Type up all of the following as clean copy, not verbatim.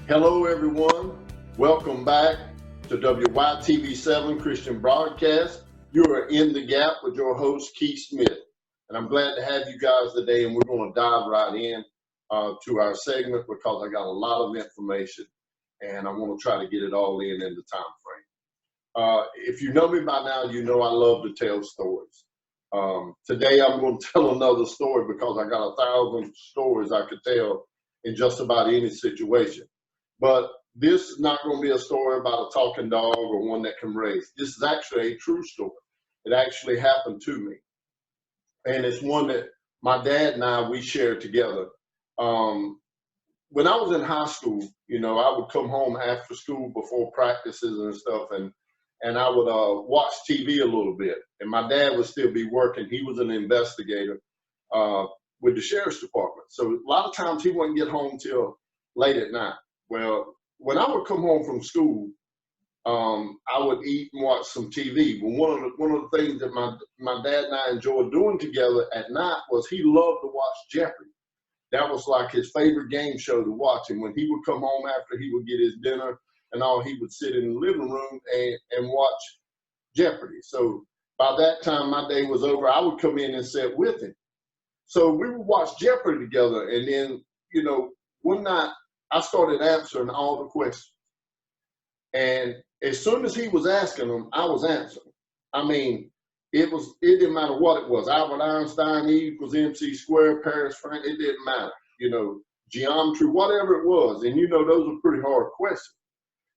Hello, everyone. Welcome back to WYTV7 Christian Broadcast. You are in the gap with your host, Keith Smith. And I'm glad to have you guys today, and we're going to dive right in to our segment because I got a lot of information, and I want to try to get it all in the time frame. If you know me by now, you know I love to tell stories. Today, I'm going to tell another story because I got 1,000 stories I could tell in just about any situation. But this is not going to be a story about a talking dog or one that can race. This is actually a true story. It actually happened to me. And it's one that my dad and we shared together. When I was in high school, I would come home after school before practices and stuff, and I would watch TV a little bit. And my dad would still be working. He was an investigator with the sheriff's department. So a lot of times he wouldn't get home till late at night. Well, when I would come home from school, I would eat and watch some TV. But one of the things that my dad and I enjoyed doing together at night was he loved to watch Jeopardy. That was like his favorite game show to watch. And when he would come home after he would get his dinner and all, he would sit in the living room and watch Jeopardy. So by that time my day was over, I would come in and sit with him. So we would watch Jeopardy together. And then, one night, I started answering all the questions. And as soon as he was asking them, I was answering. I mean, it didn't matter what it was. Albert Einstein, E equals MC squared, Paris, France, it didn't matter. Geometry, whatever it was. And those are pretty hard questions.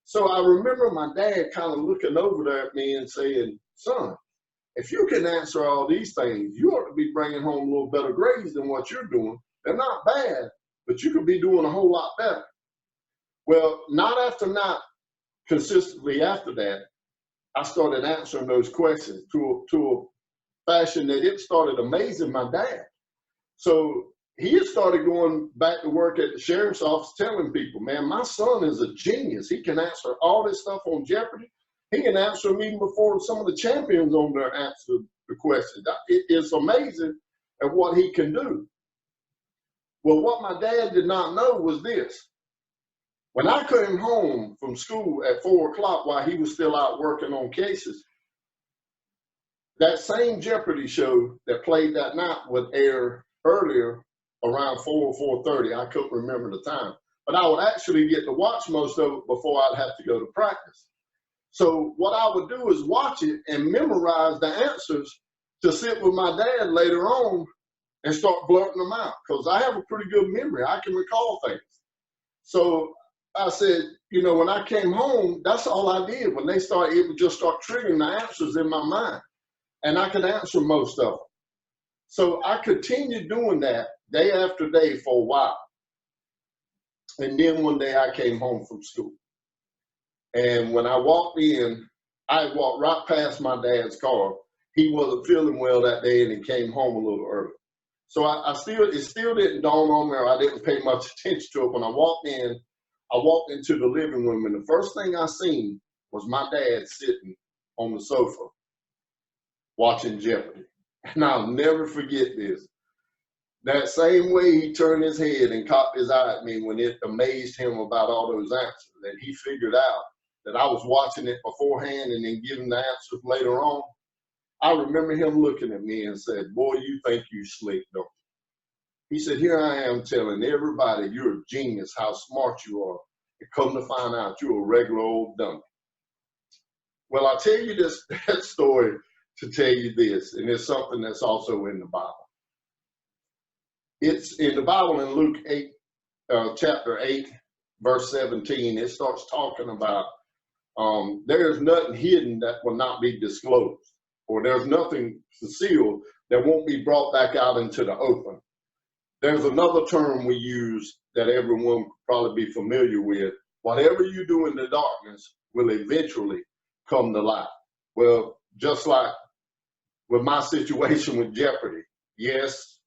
So I remember my dad kind of looking over there at me and saying, son, if you can answer all these things, you ought to be bringing home a little better grades than what you're doing. They're not bad, but you could be doing a whole lot better. Well, night after night, consistently after that, I started answering those questions to a fashion that it started amazing my dad. So he had started going back to work at the sheriff's office telling people, man, my son is a genius. He can answer all this stuff on Jeopardy. He can answer them even before some of the champions on there answer the questions. It's amazing at what he can do. Well, what my dad did not know was this. When I came home from school at 4 o'clock while he was still out working on cases, that same Jeopardy show that played that night would air earlier around 4 or 4:30. I couldn't remember the time. But I would actually get to watch most of it before I'd have to go to practice. So what I would do is watch it and memorize the answers to sit with my dad later on and start blurting them out, because I have a pretty good memory. I can recall things. So I said, when I came home, that's all I did. When they started, it would just start triggering the answers in my mind, and I could answer most of them. So I continued doing that day after day for a while. And then one day I came home from school. And when I walked in, I walked right past my dad's car. He wasn't feeling well that day, and he came home a little early. So it still didn't dawn on me, or I didn't pay much attention to it. When I walked into the living room, and the first thing I seen was my dad sitting on the sofa watching Jeopardy. And I'll never forget this. That same way he turned his head and cocked his eye at me when it amazed him about all those answers, that he figured out that I was watching it beforehand and then giving the answers later on. I remember him looking at me and said, boy, you think you slick, don't you? He said, here I am telling everybody you're a genius, how smart you are. And come to find out you're a regular old dummy. Well, I'll tell you that story to tell you this, and it's something that's also in the Bible. It's in the Bible in Luke 8, chapter 8, verse 17. It starts talking about there is nothing hidden that will not be disclosed, or there's nothing concealed that won't be brought back out into the open. There's another term we use that everyone could probably be familiar with. Whatever you do in the darkness will eventually come to light. Well, just like with my situation with Jeopardy, yes,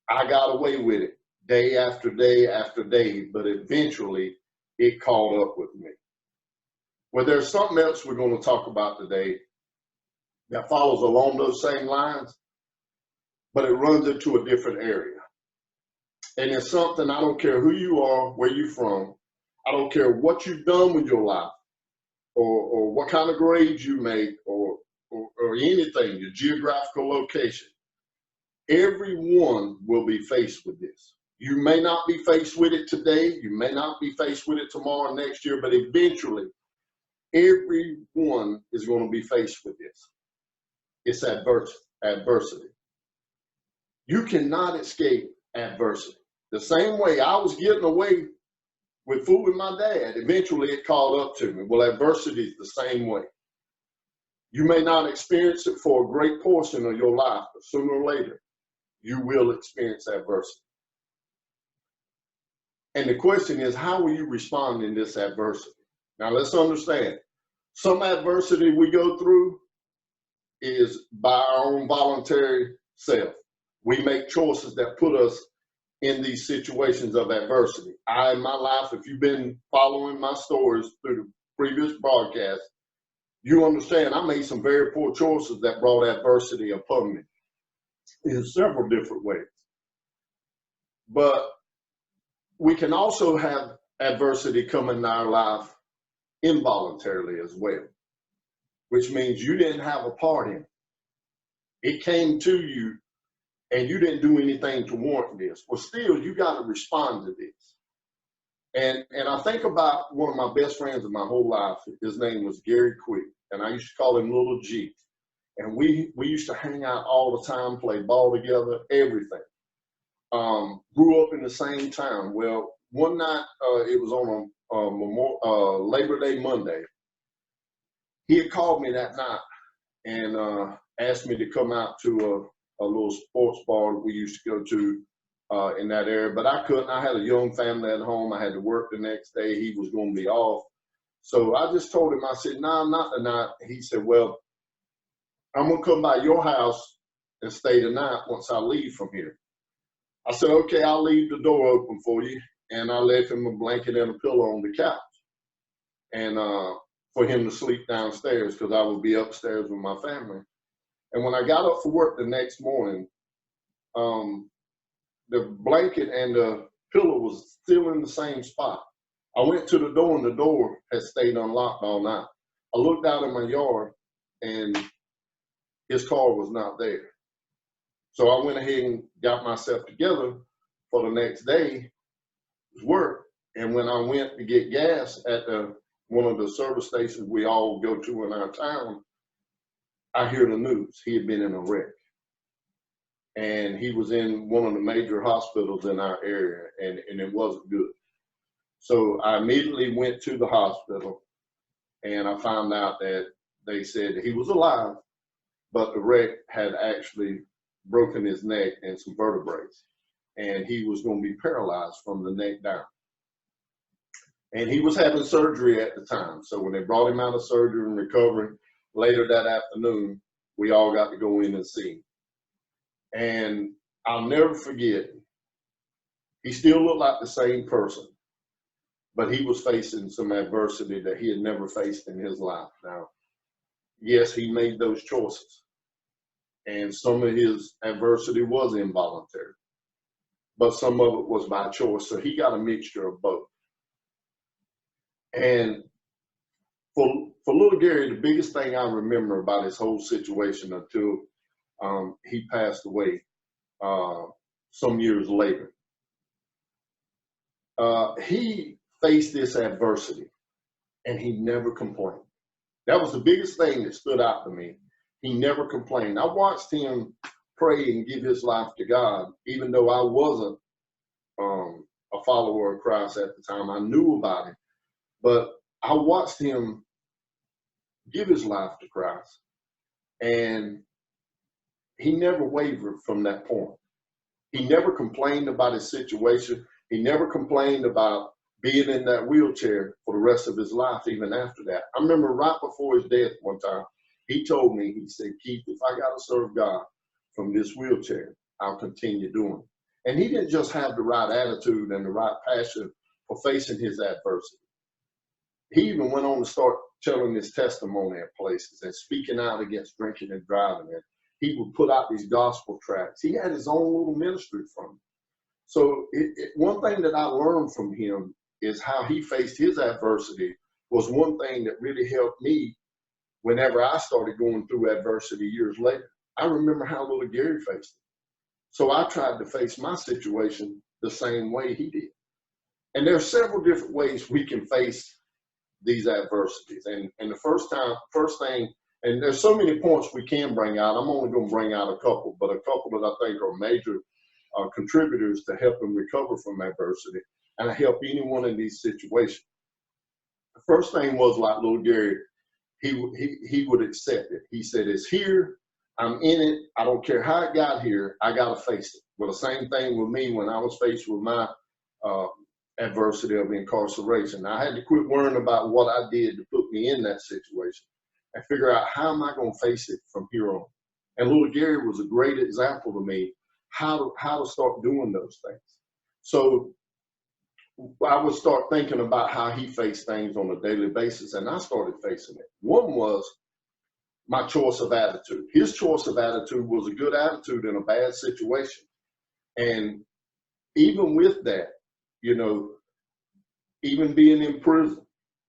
I got away with it day after day after day, but eventually it caught up with me. Well, there's something else we're going to talk about today that follows along those same lines, but it runs into a different area. And it's something, I don't care who you are, where you're from, I don't care what you've done with your life, or what kind of grades you make, or anything, your geographical location. Everyone will be faced with this. You may not be faced with it today, you may not be faced with it tomorrow, next year, but eventually everyone is going to be faced with this. It's adversity. You cannot escape adversity. The same way I was getting away with fooling my dad, eventually it caught up to me. Well, adversity is the same way. You may not experience it for a great portion of your life, but sooner or later, you will experience adversity. And the question is, how will you respond in this adversity? Now, let's understand, some adversity we go through is by our own voluntary self. We make choices that put us in these situations of adversity. In my life, if you've been following my stories through the previous broadcast, you understand I made some very poor choices that brought adversity upon me in several different ways. But we can also have adversity come in our life involuntarily as well, which means you didn't have a part in it. It came to you and you didn't do anything to warrant this. Well, still, you got to respond to this. And I think about one of my best friends of my whole life. His name was Gary Quick, and I used to call him Little G. And we used to hang out all the time, play ball together, everything. Grew up in the same town. Well, one night, it was on a Labor Day Monday. He had called me that night and asked me to come out to a little sports bar we used to go to in that area, but I couldn't. I had a young family at home. I had to work the next day. He was going to be off. So I just told him, I said, "No, not tonight." He said, "Well, I'm going to come by your house and stay tonight once I leave from here." I said, "Okay, I'll leave the door open for you." And I left him a blanket and a pillow on the couch, and for him to sleep downstairs because I would be upstairs with my family. And when I got up for work the next morning, the blanket and the pillow was still in the same spot. I went to the door and the door had stayed unlocked all night. I looked out in my yard and his car was not there. So I went ahead and got myself together for the next day's work. And when I went to get gas at one of the service stations we all go to in our town, I hear the news. He had been in a wreck. And he was in one of the major hospitals in our area, and it wasn't good. So I immediately went to the hospital, and I found out that they said that he was alive, but the wreck had actually broken his neck and some vertebrae, and he was going to be paralyzed from the neck down. And he was having surgery at the time. So when they brought him out of surgery and recovering later that afternoon, we all got to go in and see him. And I'll never forget, he still looked like the same person, but he was facing some adversity that he had never faced in his life. Now, yes, he made those choices, and some of his adversity was involuntary, but some of it was by choice. So he got a mixture of both. And for little Gary, the biggest thing I remember about his whole situation until he passed away some years later, he faced this adversity and he never complained. That was the biggest thing that stood out to me. He never complained. I watched him pray and give his life to God, even though I wasn't a follower of Christ at the time. I knew about him, but I watched him give his life to Christ, and he never wavered from that point. He never complained about his situation. He never complained about being in that wheelchair for the rest of his life, even after that. I remember right before his death one time, he told me, he said, "Keith, if I got to serve God from this wheelchair, I'll continue doing it." And he didn't just have the right attitude and the right passion for facing his adversity. He even went on to start telling his testimony at places and speaking out against drinking and driving. And he would put out these gospel tracts. He had his own little ministry from it. So one thing that I learned from him is how he faced his adversity was one thing that really helped me whenever I started going through adversity years later. I remember how little Gary faced it. So I tried to face my situation the same way he did. And there are several different ways we can face these adversities. And the first thing, and there's so many points we can bring out. I'm only going to bring out a couple, but a couple that I think are major contributors to helping recover from adversity and help anyone in these situations. The first thing was, like little Gary, he would accept it. He said, it's here, I'm in it, I don't care how it got here, I got to face it. Well, the same thing with me when I was faced with my adversity of incarceration. I had to quit worrying about what I did to put me in that situation and figure out how am I going to face it from here on. And little Gary was a great example to me how to start doing those things. So I would start thinking about how he faced things on a daily basis, and I started facing it. One was my choice of attitude. His choice of attitude was a good attitude in a bad situation. And even with that, you know, even being in prison,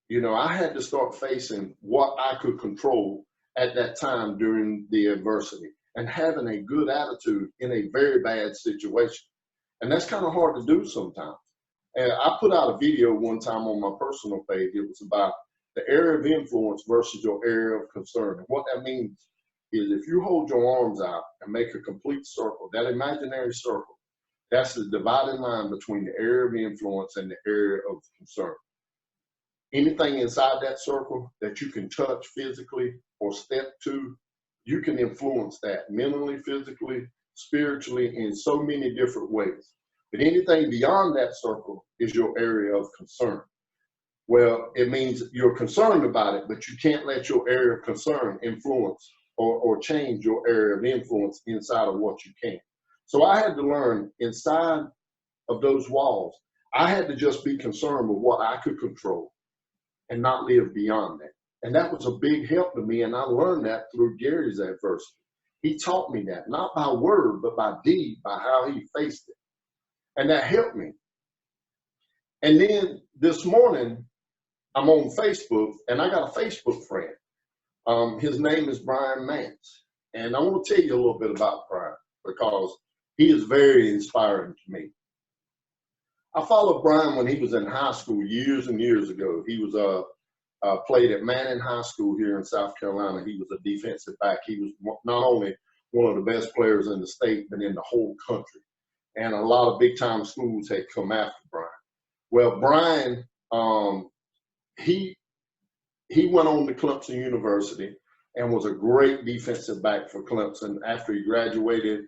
you know, I had to start facing what I could control at that time during the adversity and having a good attitude in a very bad situation. And that's kind of hard to do sometimes. And I put out a video one time on my personal page. It was about the area of influence versus your area of concern. And what that means is if you hold your arms out and make a complete circle, that imaginary circle, that's the dividing line between the area of influence and the area of concern. Anything inside that circle that you can touch physically or step to, you can influence that mentally, physically, spiritually, in so many different ways. But anything beyond that circle is your area of concern. Well, it means you're concerned about it, but you can't let your area of concern influence or change your area of influence inside of what you can. So I had to learn inside of those walls, I had to just be concerned with what I could control and not live beyond that. And that was a big help to me, and I learned that through Gary's adversity. He taught me that, not by word, but by deed, by how he faced it. And that helped me. And then this morning, I'm on Facebook, and I got a Facebook friend. His name is Brian Mance. And I want to tell you a little bit about Brian because he is very inspiring to me. I followed Brian when he was in high school years and years ago. He was played at Manning High School here in South Carolina. He was a defensive back. He was not only one of the best players in the state, but in the whole country. And a lot of big-time schools had come after Brian. Well, Brian, he went on to Clemson University and was a great defensive back for Clemson. After he graduated,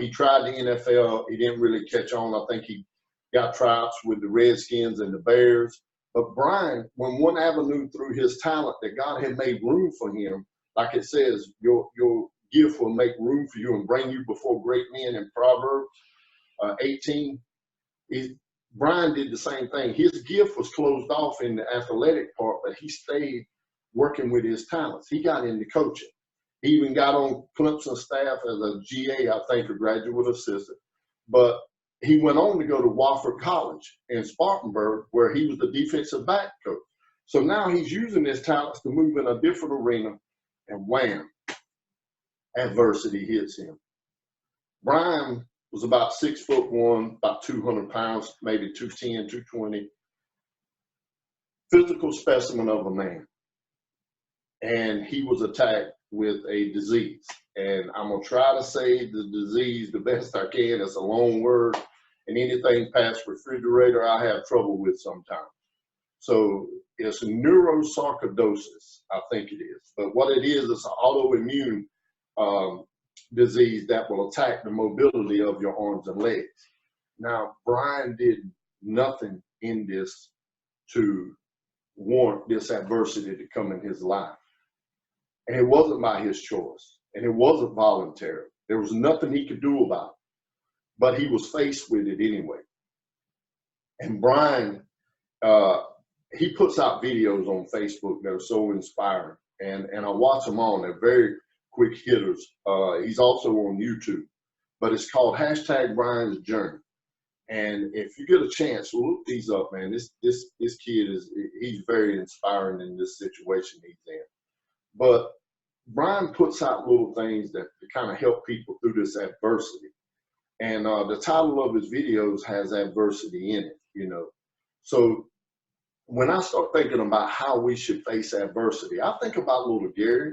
he tried the NFL. He didn't really catch on. I think he got tryouts with the Redskins and the Bears. But Brian, when one avenue through his talent that God had made room for him, like it says, your gift will make room for you and bring you before great men in Proverbs 18. Brian did the same thing. His gift was closed off in the athletic part, but he stayed working with his talents. He got into coaching. He even got on Clemson staff as a GA, I think, a graduate assistant. But he went on to go to Wofford College in Spartanburg, where he was the defensive back coach. So now he's using his talents to move in a different arena, and wham, adversity hits him. Brian was about 6'1", about 200 pounds, maybe 210, 220. Physical specimen of a man. And he was attacked with a disease. And I'm going to try to say the disease the best I can. It's a long word. And anything past refrigerator, I have trouble with sometimes. So it's neurosarcoidosis, I think it is. But what it is an autoimmune disease that will attack the mobility of your arms and legs. Now, Brian did nothing in this to warrant this adversity to come in his life. And it wasn't by his choice, and it wasn't voluntary. There was nothing he could do about it, but he was faced with it anyway. And Brian, he puts out videos on Facebook that are so inspiring, and I watch them all. They're very quick hitters. He's also on YouTube, but it's called #Brian's Journey. And if you get a chance, look these up, man. This kid he's very inspiring in this situation he's in. But Brian puts out little things that kind of help people through this adversity. And the title of his videos has adversity in it, you know. So when I start thinking about how we should face adversity, I think about little Gary,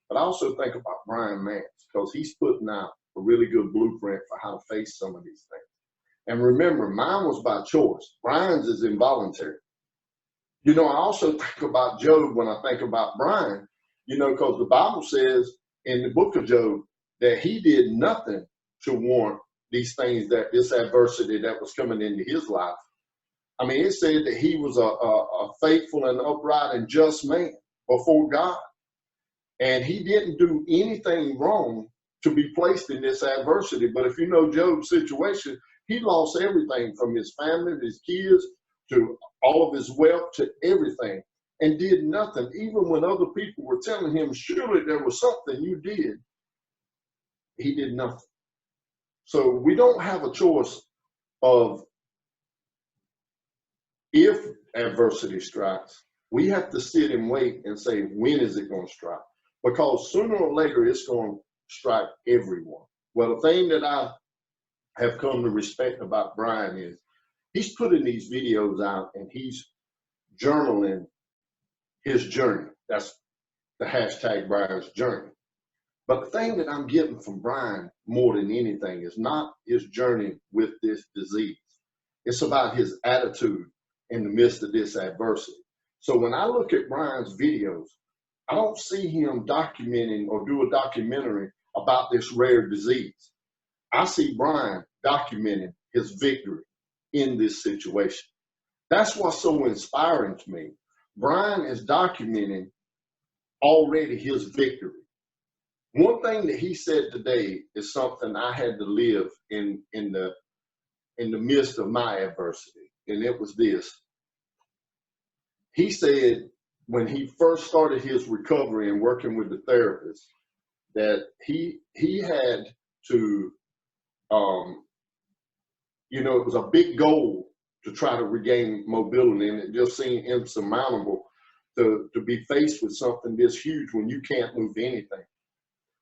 but I also think about Brian Mance, because he's putting out a really good blueprint for how to face some of these things. And remember, mine was by choice. Brian's is involuntary. You know, I also think about Job when I think about Brian, you know, because the Bible says in the book of Job that he did nothing to warrant these things, that this adversity that was coming into his life. I mean, it said that he was a faithful and upright and just man before God. And he didn't do anything wrong to be placed in this adversity. But if you know Job's situation, he lost everything from his family, his kids, to all of his wealth, to everything, and did nothing. Even when other people were telling him, surely there was something you did, he did nothing. So we don't have a choice of, if adversity strikes, we have to sit and wait and say, when is it going to strike? Because sooner or later, it's going to strike everyone. Well, the thing that I have come to respect about Brian is he's putting these videos out and he's journaling his journey. That's the hashtag Brian's journey. But the thing that I'm getting from Brian more than anything is not his journey with this disease. It's about his attitude in the midst of this adversity. So when I look at Brian's videos, I don't see him documenting or do a documentary about this rare disease. I see Brian documenting his victory in this situation. That's what's so inspiring to me. Brian is documenting already his victory. One thing that he said today is something I had to live in the midst of my adversity, and it was this. He said when he first started his recovery and working with the therapist, that he had to, you know, it was a big goal to try to regain mobility, and it just seemed insurmountable to be faced with something this huge when you can't move anything.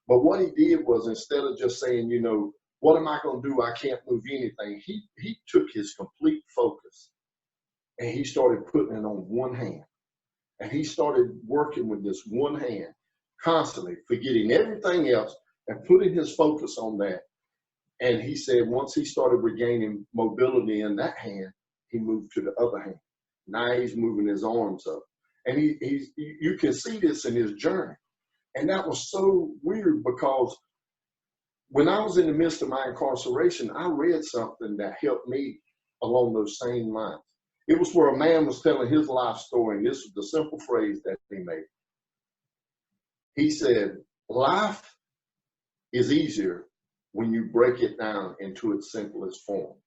But what he did was, instead of just saying, you know, what am I going to do? I can't move anything. He took his complete focus and he started putting it on one hand. And he started working with this one hand, constantly forgetting everything else and putting his focus on that. And he said once he started regaining mobility in that hand, he moved to the other hand. Now he's moving his arms up. And you can see this in his journey. And that was so weird, because when I was in the midst of my incarceration, I read something that helped me along those same lines. It was where a man was telling his life story, and this was the simple phrase that he made. He said, life is easier when you break it down into its simplest form.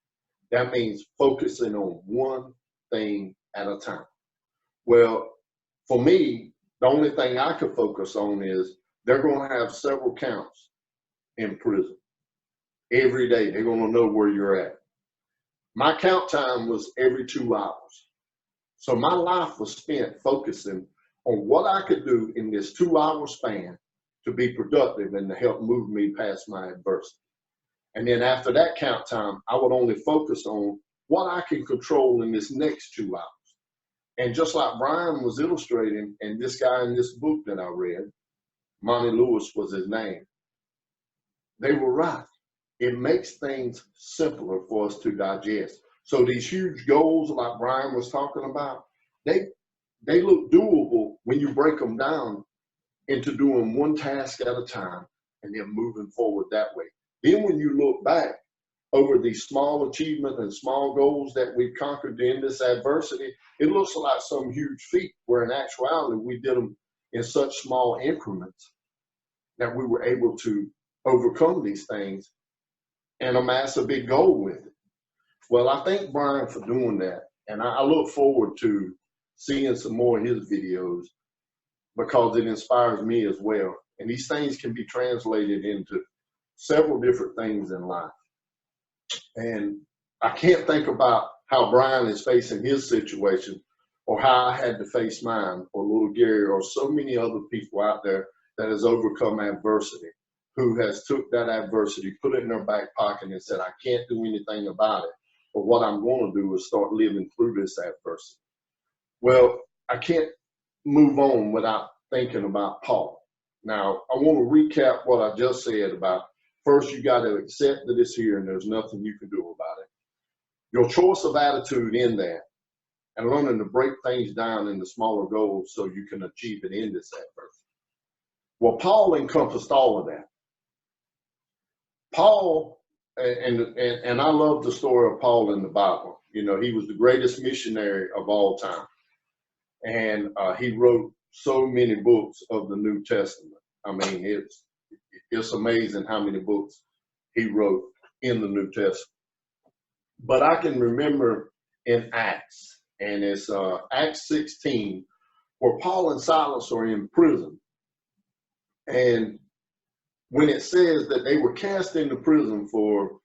That means focusing on one thing at a time. Well, for me, the only thing I could focus on is they're going to have several counts in prison. Every day, they're going to know where you're at. My count time was every 2 hours. So my life was spent focusing on what I could do in this 2-hour span to be productive and to help move me past my adversity. And then after that count time, I would only focus on what I can control in this next 2 hours. And just like Brian was illustrating, and this guy in this book that I read, Monty Lewis was his name, they were right. It makes things simpler for us to digest. So these huge goals like Brian was talking about, they look doable when you break them down into doing one task at a time and then moving forward that way. Then when you look back over these small achievements and small goals that we've conquered in this adversity, it looks like some huge feat, where in actuality we did them in such small increments that we were able to overcome these things and amass a big goal with it. Well, I thank Brian for doing that, and I look forward to seeing some more of his videos, because it inspires me as well. And these things can be translated into several different things in life. And I can't think about how Brian is facing his situation or how I had to face mine, or little Gary, or so many other people out there that has overcome adversity, who has took that adversity, put it in their back pocket and said, I can't do anything about it, but what I'm going to do is start living through this adversity. Well, I can't move on without thinking about Paul. Now, I want to recap what I just said about, first, you got to accept that it's here and there's nothing you can do about it. Your choice of attitude in that, and learning to break things down into smaller goals so you can achieve it in this adversity. Well, Paul encompassed all of that. Paul, and I love the story of Paul in the Bible. You know, he was the greatest missionary of all time. And he wrote so many books of the New Testament. I mean, it's amazing how many books he wrote in the New Testament. But I can remember in Acts, and it's Acts 16, where Paul and Silas are in prison. And when it says that they were cast into prison for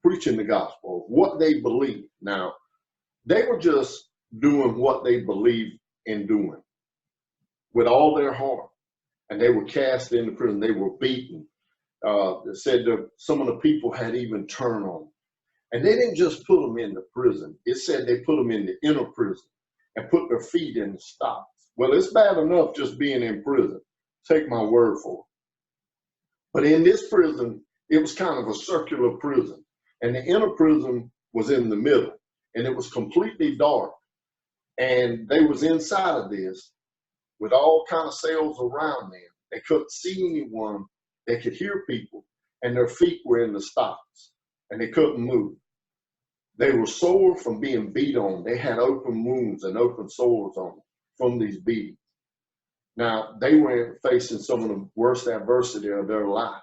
preaching the gospel, what they believed. Now, they were just doing what they believed in doing with all their heart. And they were cast into prison. They were beaten. It said that some of the people had even turned on them. And they didn't just put them in the prison. It said they put them in the inner prison and put their feet in the stocks. Well, it's bad enough just being in prison. Take my word for it. But in this prison, it was kind of a circular prison. And the inner prison was in the middle. And it was completely dark. And they was inside of this with all kind of cells around them. They couldn't see anyone. They could hear people. And their feet were in the stocks. And they couldn't move. They were sore from being beat on. They had open wounds and open sores on them from these beatings. Now, they were facing some of the worst adversity of their life.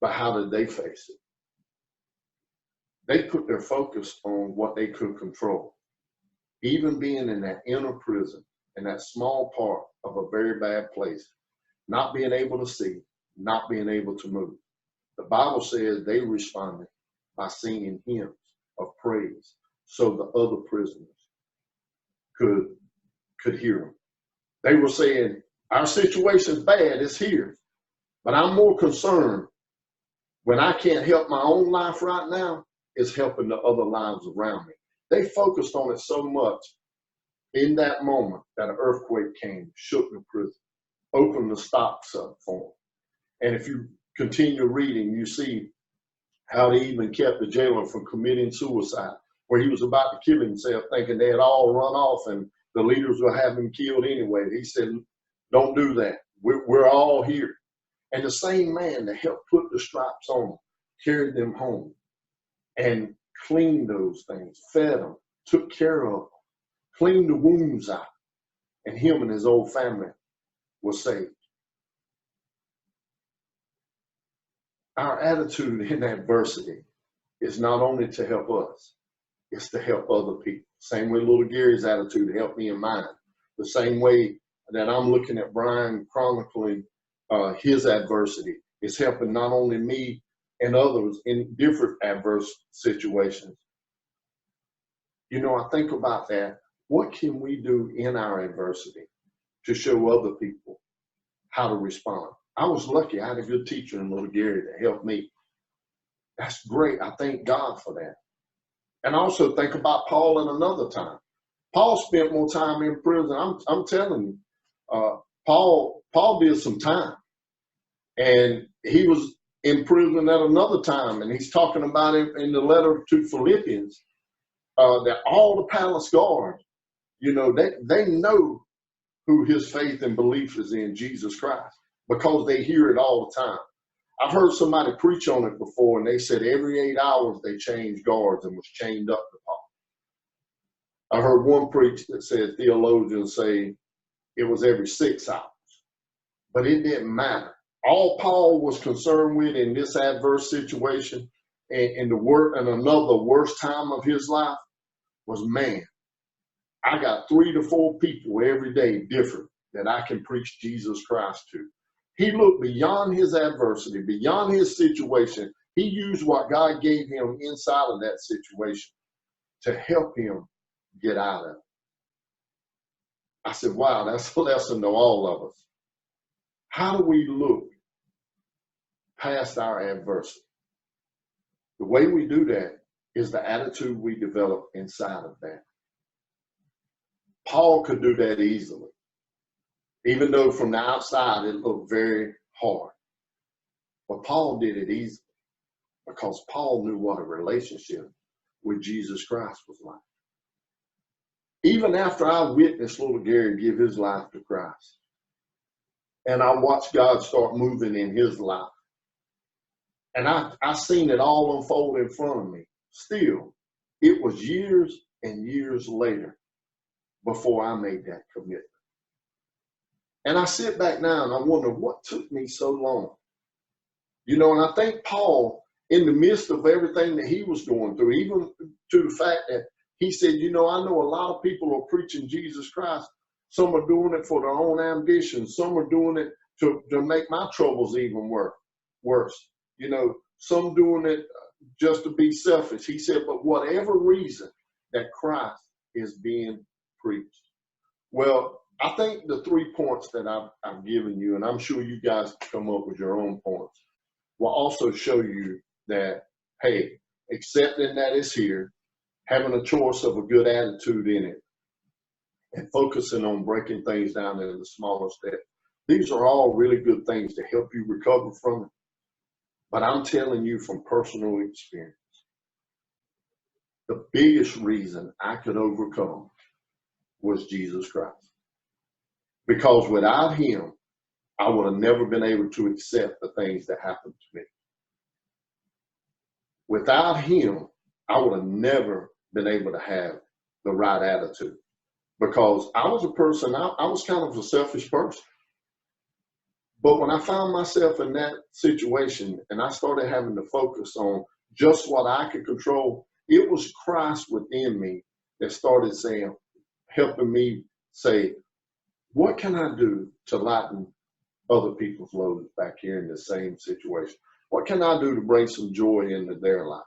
But how did they face it? They put their focus on what they could control. Even being in that inner prison, in that small part of a very bad place, not being able to see, not being able to move. The Bible says they responded by singing hymns of praise so the other prisoners could hear them. They were saying, our situation's bad, it's here. But I'm more concerned when I can't help my own life right now, is helping the other lives around me. They focused on it so much in that moment that an earthquake came, shook the prison, opened the stocks up for them. And if you continue reading, you see how they even kept the jailer from committing suicide, where he was about to kill himself, thinking they had all run off and the leaders would have him killed anyway. He said, don't do that. We're all here. And the same man that helped put the stripes on them, carried them home and cleaned those things, fed them, took care of them, cleaned the wounds out, and him and his old family were saved. Our attitude in adversity is not only to help us, it's to help other people. Same way little Gary's attitude helped me in mine. The same way that I'm looking at Brian chronicling his adversity is helping not only me and others in different adverse situations. You know, I think about that. What can we do in our adversity to show other people how to respond? I was lucky. I had a good teacher in little Gary that helped me. That's great. I thank God for that. And also think about Paul in another time. Paul spent more time in prison. I'm telling you, Paul did some time. And he was in prison at another time. And he's talking about it in the letter to Philippians, that all the palace guards, you know, they know who his faith and belief is in, Jesus Christ, because they hear it all the time. I've heard somebody preach on it before, and they said every 8 hours they changed guards and was chained up to Paul. I heard one preach that said theologians say it was every 6 hours, but it didn't matter. All Paul was concerned with in this adverse situation and another worst time of his life was, man, I got 3 to 4 people every day different that I can preach Jesus Christ to. He looked beyond his adversity, beyond his situation, He used what God gave him inside of that situation to help him get out of it. I said, wow, that's a lesson to all of us. How do we look past our adversity? The way we do that is the attitude we develop inside of that. Paul could do that easily, even though from the outside it looked very hard. But Paul did it easily because Paul knew what a relationship with Jesus Christ was like. Even after I witnessed little Gary give his life to Christ, and I watched God start moving in his life, and I seen it all unfold in front of me, still, it was years and years later before I made that commitment. And I sit back now and I wonder what took me so long. You know, and I think Paul, in the midst of everything that he was going through, even to the fact that he said, you know, I know a lot of people are preaching Jesus Christ. Some are doing it for their own ambitions. Some are doing it to make my troubles even worse. You know, some doing it just to be selfish. He said, but whatever reason that Christ is being preached. Well, I think the 3 points that I've given you, and I'm sure you guys can come up with your own points, will also show you that, hey, accepting that it's here, having a choice of a good attitude in it, and focusing on breaking things down into the smaller steps. These are all really good things to help you recover from it. But I'm telling you from personal experience, the biggest reason I could overcome was Jesus Christ. Because without him, I would have never been able to accept the things that happened to me. Without him, I would have never been able to have the right attitude. Because I was a person, I was kind of a selfish person. But when I found myself in that situation and I started having to focus on just what I could control, it was Christ within me that started saying, helping me say, what can I do to lighten other people's loads back here in the same situation? What can I do to bring some joy into their life?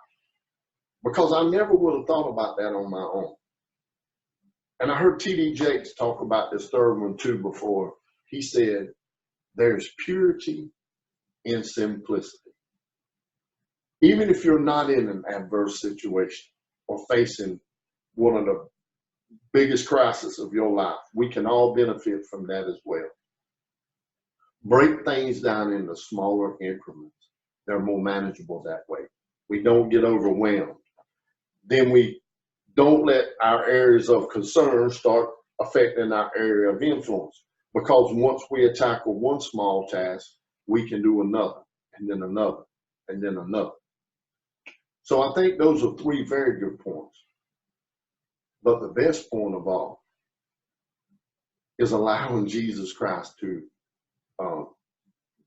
Because I never would have thought about that on my own. And I heard T.D. Jakes talk about this third one too before. He said, there's purity in simplicity. Even if you're not in an adverse situation or facing one of the biggest crises of your life, we can all benefit from that as well. Break things down into smaller increments. They're more manageable that way. We don't get overwhelmed. Then we don't let our areas of concern start affecting our area of influence. Because once we tackle one small task, we can do another, and then another, and then another. So I think those are 3 very good points. But the best point of all is allowing Jesus Christ to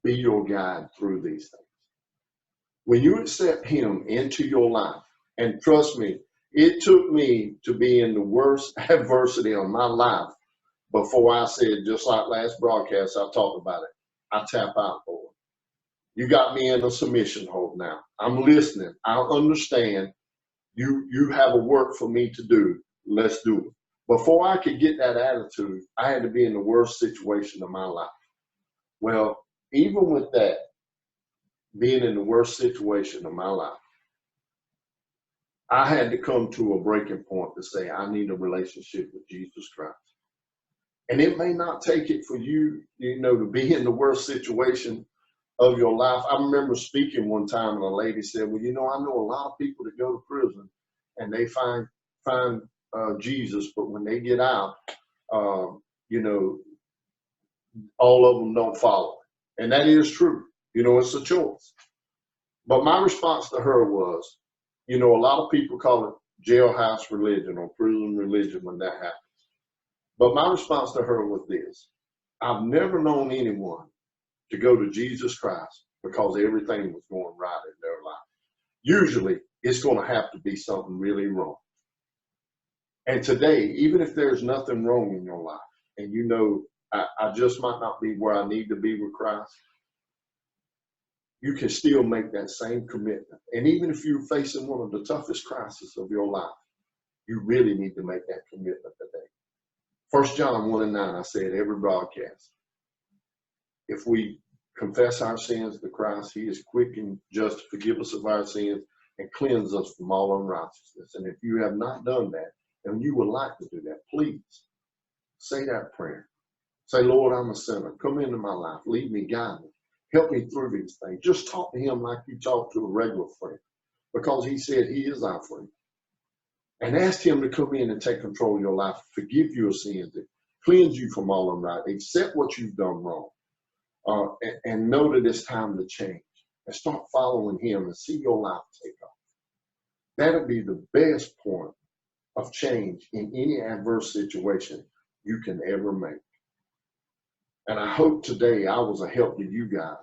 be your guide through these things. When you accept him into your life, and trust me, it took me to be in the worst adversity of my life before I said, just like last broadcast, I talked about it, I tap out, Lord. You got me in a submission hold now. I'm listening. I understand you have a work for me to do. Let's do it. Before I could get that attitude, I had to be in the worst situation of my life. Well, even with that, being in the worst situation of my life, I had to come to a breaking point to say, I need a relationship with Jesus Christ. And it may not take it for you, to be in the worst situation of your life. I remember speaking one time and a lady said, well, I know a lot of people that go to prison and they find Jesus, but when they get out, all of them don't follow. And that is true. It's a choice. But my response to her was, a lot of people call it jailhouse religion or prison religion when that happens. But my response to her was this: I've never known anyone to go to Jesus Christ because everything was going right in their life. Usually, it's going to have to be something really wrong. And today, even if there's nothing wrong in your life, and I just might not be where I need to be with Christ, you can still make that same commitment. And even if you're facing one of the toughest crises of your life, you really need to make that commitment today. 1 John 1:9, I say it every broadcast. If we confess our sins to Christ, he is quick and just to forgive us of our sins and cleanse us from all unrighteousness. And if you have not done that, and you would like to do that, please say that prayer. Say, Lord, I'm a sinner. Come into my life. Lead me, guide me. Help me through these things. Just talk to him like you talk to a regular friend, because he said he is our friend. And ask him to come in and take control of your life, forgive your sins, cleanse you from all unrighteousness, accept what you've done wrong, and know that it's time to change. And start following him and see your life take off. That'll be the best point of change in any adverse situation you can ever make. And I hope today I was a help to you guys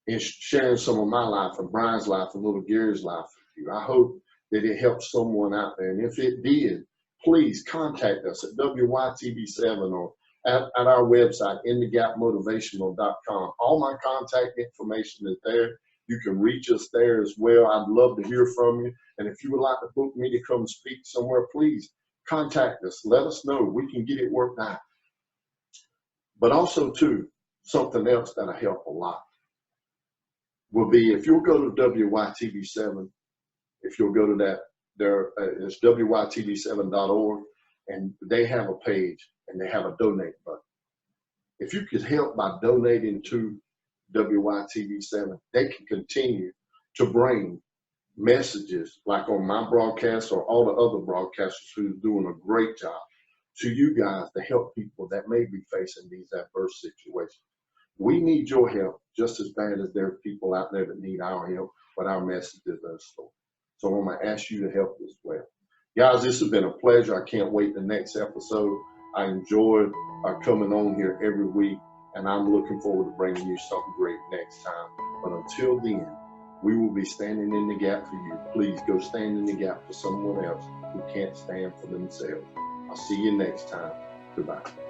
in sharing some of my life and Brian's life and little Gary's life with you. I hope that it helped someone out there. And if it did, please contact us at WYTV7 or at our website, inthegapmotivational.com. All my contact information is there. You can reach us there as well. I'd love to hear from you. And if you would like to book me to come speak somewhere, please contact us. Let us know. We can get it worked out. But also, too, something else that'll help a lot will be if you'll go to WYTV7, if you'll go to that, it's WYTV7.org, and they have a page and they have a donate button. If you could help by donating to WYTV7, they can continue to bring messages like on my broadcast or all the other broadcasters who's doing a great job to you guys to help people that may be facing these adverse situations. We need your help just as bad as there are people out there that need our help, but our messages are slow. So I'm going to ask you to help as well. Guys, this has been a pleasure. I can't wait the next episode. I enjoyed coming on here every week, and I'm looking forward to bringing you something great next time. But until then, we will be standing in the gap for you. Please go stand in the gap for someone else who can't stand for themselves. I'll see you next time. Goodbye.